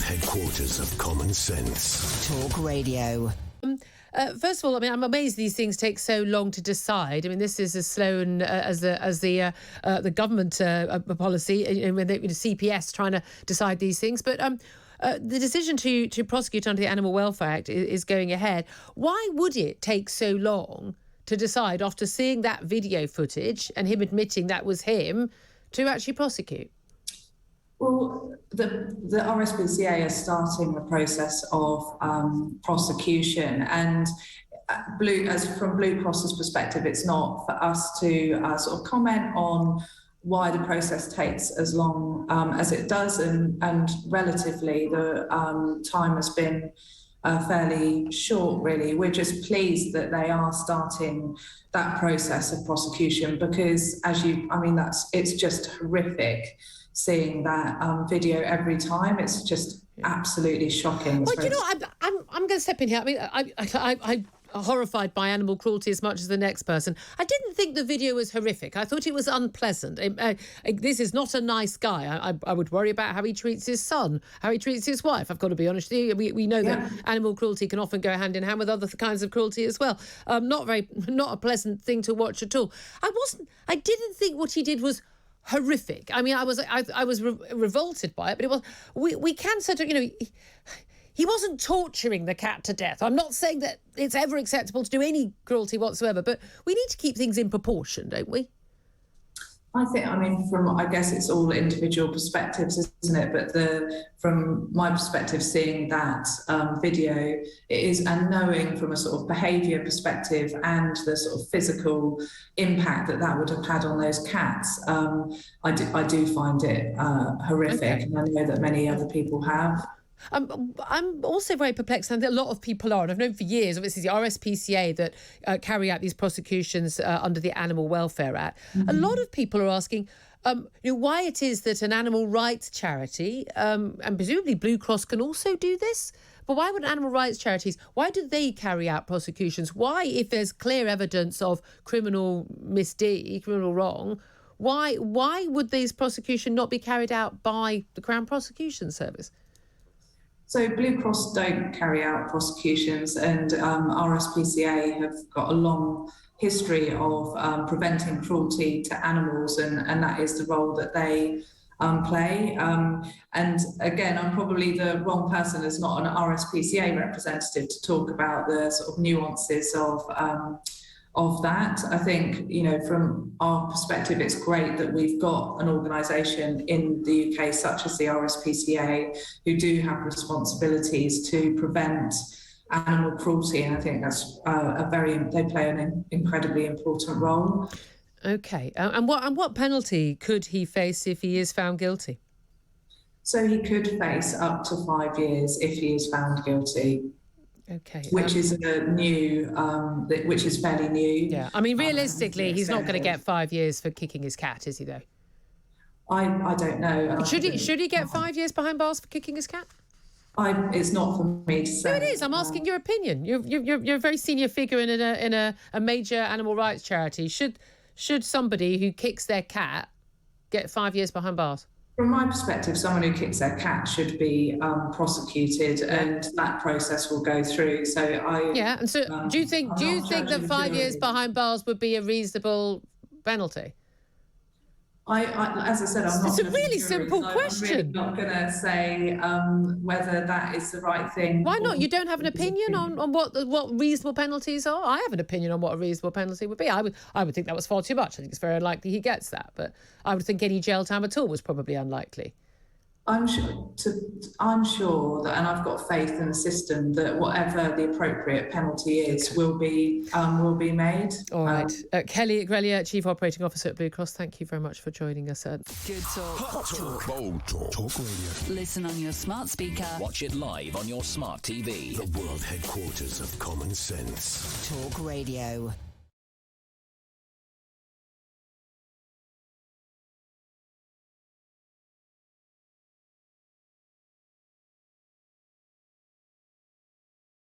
headquarters of common sense. Talk Radio. First of all, I mean, I'm amazed these things take so long to decide. I mean, this is as slow and as the government policy, when the CPS trying to decide these things. But the decision to prosecute under the Animal Welfare Act is going ahead. Why would it take so long to decide after seeing that video footage and him admitting that was him to actually prosecute? Well, the RSPCA is starting the process of prosecution, and from Blue Cross's perspective, it's not for us to sort of comment on why the process takes as long as it does, and relatively the time has been fairly short, really. We're just pleased that they are starting that process of prosecution because, it's just horrific seeing that video every time. It's just absolutely shocking. Well, I'm going to step in here. I mean, I'm horrified by animal cruelty as much as the next person. I didn't think the video was horrific. I thought it was unpleasant. This is not a nice guy. I would worry about how he treats his son, how he treats his wife. I've got to be honest with you. We know that animal cruelty can often go hand in hand with other kinds of cruelty as well. Not a pleasant thing to watch at all. I didn't think what he did was horrific. I mean, I was revolted by it, but it was. We can sort of, he wasn't torturing the cat to death. I'm not saying that it's ever acceptable to do any cruelty whatsoever, but we need to keep things in proportion, don't we? I guess it's all individual perspectives, isn't it? But from my perspective, seeing that video, it is, and knowing from a sort of behaviour perspective and the sort of physical impact that would have had on those cats, I do find it horrific, okay. And I know that many other people have. I'm also very perplexed, and a lot of people are, and I've known for years, obviously the RSPCA that carry out these prosecutions under the Animal Welfare Act. Mm-hmm. A lot of people are asking why it is that an animal rights charity, and presumably Blue Cross can also do this, but why would animal rights charities, why do they carry out prosecutions? Why, if there's clear evidence of criminal misdeed, criminal wrong, why would these prosecutions not be carried out by the Crown Prosecution Service? So Blue Cross don't carry out prosecutions, and RSPCA have got a long history of preventing cruelty to animals, and that is the role that they play. And again, I'm probably the wrong person as not an RSPCA representative to talk about the sort of nuances of that. I think, from our perspective, it's great that we've got an organisation in the UK such as the RSPCA who do have responsibilities to prevent animal cruelty, and I think that's they play an incredibly important role. Okay, and what penalty could he face if he is found guilty? So he could face up to 5 years if he is found guilty. Okay, which is which is fairly new. Yeah, I mean, realistically, he's not going to get 5 years for kicking his cat, is he? Though, I don't know. Should he get 5 years behind bars for kicking his cat? It's not for me to say. No, it is. I'm asking your opinion. You're a very senior figure in a major animal rights charity. Should somebody who kicks their cat get 5 years behind bars? From my perspective, someone who kicks their cat should be prosecuted, and that process will go through. So And so, do you think that 5 years behind bars would be a reasonable penalty? As I said, I'm not. It's a really simple question. I'm really not going to say whether that is the right thing. Why not? You don't have an opinion on what reasonable penalties are? I have an opinion on what a reasonable penalty would be. I would think that was far too much. I think it's very unlikely he gets that, but I would think any jail time at all was probably unlikely. I'm sure that, and I've got faith in the system that whatever the appropriate penalty is will be made. All right, Kelly Grellier, Chief Operating Officer at Blue Cross. Thank you very much for joining us. Good talk. Hot talk. Bold talk. Talk Radio. Listen on your smart speaker. Watch it live on your smart TV. The world headquarters of common sense. Talk Radio.